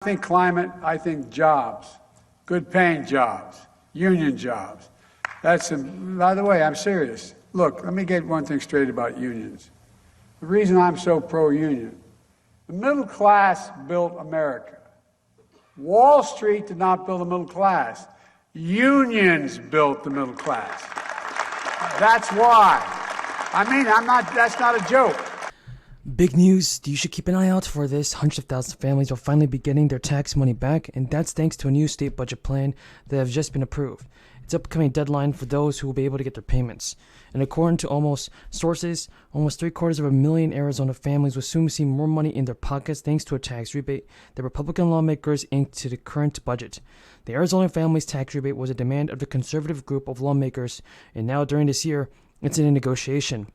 I think climate, I think jobs, good paying jobs, union jobs. By the way, I'm serious. Look, let me get one thing straight about unions. The reason I'm so pro-union, the middle class built America. Wall Street did not build the middle class. Unions built the middle class. That's why. That's not a joke. Big news, you should keep an eye out for this. Hundreds of thousands of families will finally be getting their tax money back, and that's thanks to a new state budget plan that has just been approved. It's an upcoming deadline for those who will be able to get their payments. And according to almost 750,000 Arizona families will soon see more money in their pockets thanks to a tax rebate that Republican lawmakers inked to the current budget. The Arizona families tax rebate was a demand of the conservative group of lawmakers, and now during this year, it's in a negotiation.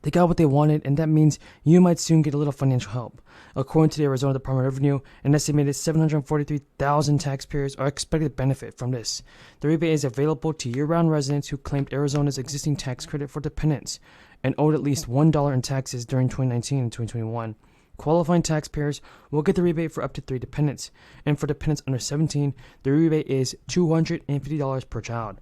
They got what they wanted, and that means you might soon get a little financial help. According to the Arizona Department of Revenue, an estimated 743,000 taxpayers are expected to benefit from this. The rebate is available to year-round residents who claimed Arizona's existing tax credit for dependents and owed at least $1 in taxes during 2019 and 2021. Qualifying taxpayers will get the rebate for up to 3 dependents, and for dependents under 17, the rebate is $250 per child.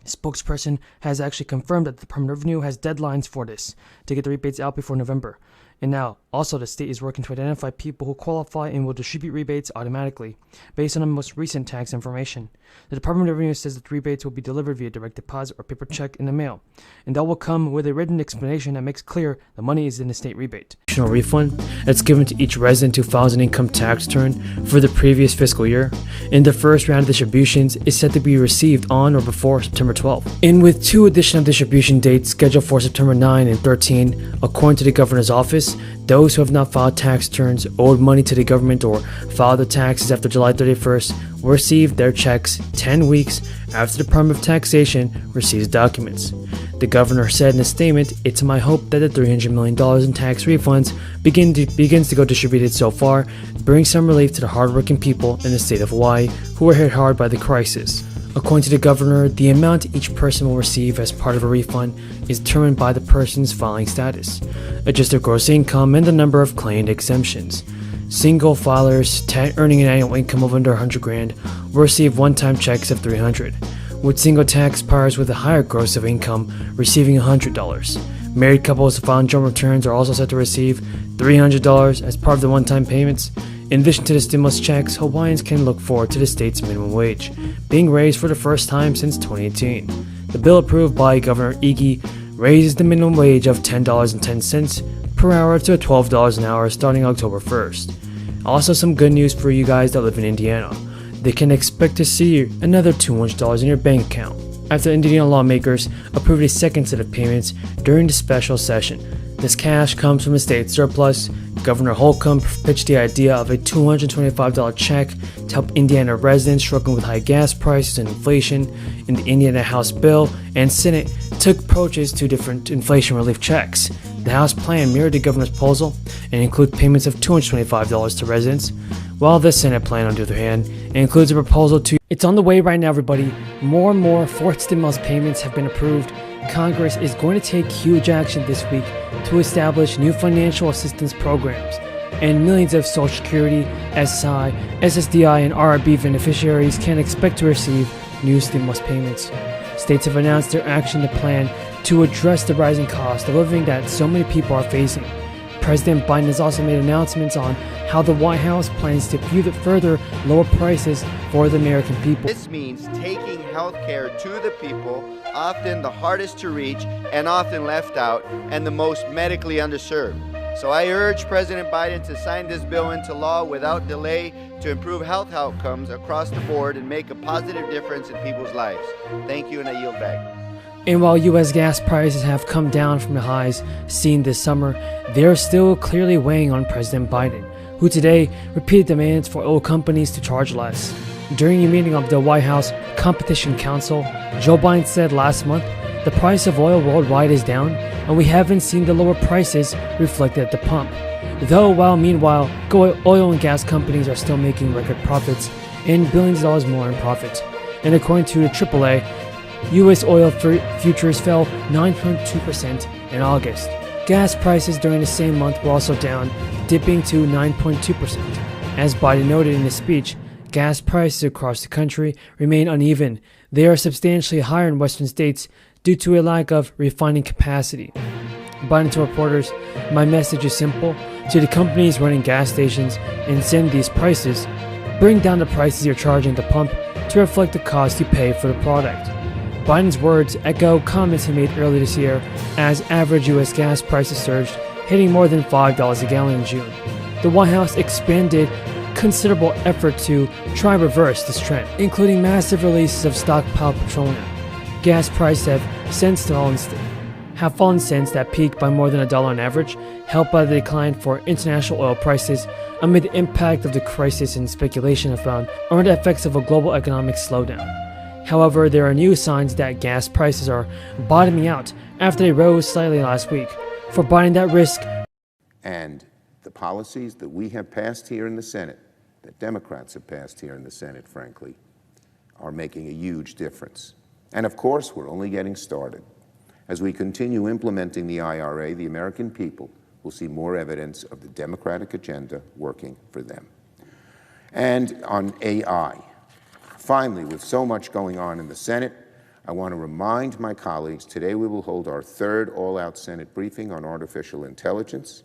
Spokesperson has actually confirmed that the Department of Revenue has deadlines for this to get the rebates out before November. And now, also the state is working to identify people who qualify and will distribute rebates automatically based on the most recent tax information. The Department of Revenue says that the rebates will be delivered via direct deposit or paper check in the mail, and that will come with a written explanation that makes clear the money is in the state rebate. Refund that's given to each resident who files an income tax return for the previous fiscal year. And the first round of distributions is set to be received on or before September 12th. And with 2 additional distribution dates scheduled for September 9 and 13, according to the governor's office, those who have not filed tax returns, owed money to the government, or filed their taxes after July 31st will receive their checks 10 weeks after the Department of Taxation receives documents. The governor said in a statement, "It's my hope that the $300 million in tax refunds begins to go distributed so far, bring some relief to the hardworking people in the state of Hawaii who were hit hard by the crisis." According to the governor, the amount each person will receive as part of a refund is determined by the person's filing status, adjusted gross income, and the number of claimed exemptions. Single filers earning an annual income of under $100,000 will receive one-time checks of $300, with single taxpayers with a higher gross of income receiving $100. Married couples filing joint returns are also set to receive $300 as part of the one-time payments. In addition to the stimulus checks, Hawaiians can look forward to the state's minimum wage being raised for the first time since 2018. The bill approved by Governor Ssdi raises the minimum wage of $10.10 per hour to $12 an hour starting October 1st. Also, some good news for you guys that live in Indiana. They can expect to see another $200 in your bank account after Indiana lawmakers approved a second set of payments during the special session. This cash comes from the state surplus. Governor Holcomb pitched the idea of a $225 check to help Indiana residents struggling with high gas prices and inflation. In the Indiana House bill and Senate took approaches to different inflation relief checks. The House plan mirrored the governor's proposal and includes payments of $225 to residents, while the Senate plan, on the other hand, includes a proposal to... It's on the way right now, everybody. More and more fourth stimulus payments have been approved. Congress is going to take huge action this week to establish new financial assistance programs, and millions of Social Security, SSI, Ssdi, and RRB beneficiaries can expect to receive new stimulus payments. States have announced their action plan to address the rising cost of living that so many people are facing. President Biden has also made announcements on how the White House plans to further lower prices for the American people. This means taking health care to the people, often the hardest to reach and often left out, and the most medically underserved. So I urge President Biden to sign this bill into law without delay to improve health outcomes across the board and make a positive difference in people's lives. Thank you, and I yield back. And while U.S. gas prices have come down from the highs seen this summer, they are still clearly weighing on President Biden, who today repeated demands for oil companies to charge less. During a meeting of the White House Competition Council, Joe Biden said last month, "The price of oil worldwide is down, and we haven't seen the lower prices reflected at the pump." Meanwhile, oil and gas companies are still making record profits and billions of dollars more in profits. And according to the AAA, U.S. oil futures fell 9.2% in August. Gas prices during the same month were also down, dipping to 9.2%. As Biden noted in his speech, gas prices across the country remain uneven. They are substantially higher in western states due to a lack of refining capacity. Biden told reporters, "My message is simple. To the companies running gas stations and setting these prices, bring down the prices you're charging at the pump to reflect the cost you pay for the product." Biden's words echo comments he made earlier this year as average U.S. gas prices surged, hitting more than $5 a gallon in June. The White House expended considerable effort to try and reverse this trend, including massive releases of stockpiled petroleum. Gas prices have fallen since that peak by more than $1 on average, helped by the decline for international oil prices amid the impact of the crisis and speculation around the effects of a global economic slowdown. However, there are new signs that gas prices are bottoming out after they rose slightly last week. For Biden, that risk and the policies that we have passed here in the Senate, that Democrats have passed here in the Senate, frankly, are making a huge difference. And of course, we're only getting started. As we continue implementing the IRA, the American people will see more evidence of the Democratic agenda working for them. And on AI, finally, with so much going on in the Senate, I want to remind my colleagues, today we will hold our third all-out Senate briefing on artificial intelligence.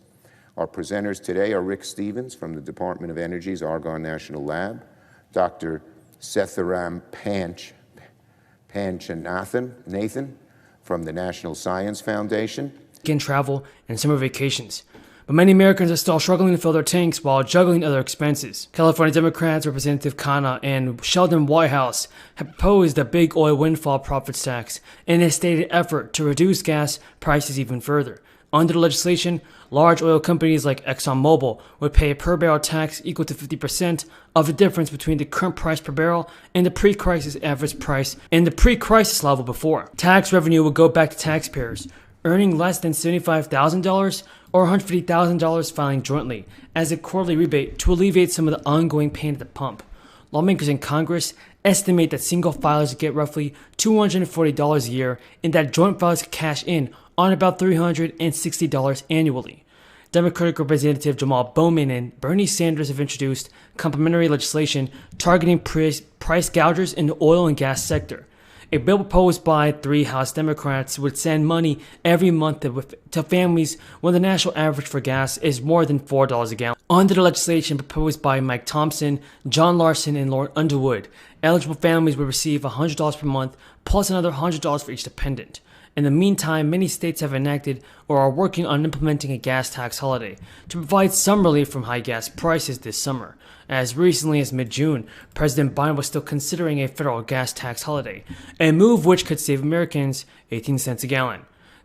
Our presenters today are Rick Stevens from the Department of Energy's Argonne National Lab, Dr. Setharam Nathan from the National Science Foundation. in travel and summer vacations. But many Americans are still struggling to fill their tanks while juggling other expenses. California Democrats Representative Khanna and Sheldon Whitehouse have proposed a big oil windfall profits tax in a stated effort to reduce gas prices even further. Under the legislation, large oil companies like ExxonMobil would pay a per barrel tax equal to 50% of the difference between the current price per barrel and the pre-crisis average price and the pre-crisis level before. Tax revenue would go back to taxpayers earning less than $75,000 or $150,000 filing jointly as a quarterly rebate to alleviate some of the ongoing pain at the pump. Lawmakers in Congress estimate that single filers get roughly $240 a year and that joint filers could cash in on about $360 annually. Democratic Representative Jamal Bowman and Bernie Sanders have introduced complementary legislation targeting price gougers in the oil and gas sector. A bill proposed by 3 House Democrats would send money every month to families when the national average for gas is more than $4 a gallon. Under the legislation proposed by Mike Thompson, John Larson, and Lauren Underwood, eligible families would receive $100 per month plus another $100 for each dependent. In the meantime, many states have enacted or are working on implementing a gas tax holiday to provide some relief from high gas prices this summer. As recently as mid-June, President Biden was still considering a federal gas tax holiday, a move which could save Americans 18 cents a gallon.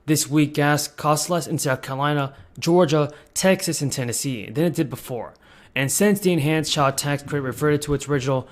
This week, gas costs less in South Carolina, Georgia, Texas, and Tennessee than it did before. And since the enhanced child tax credit reverted to its original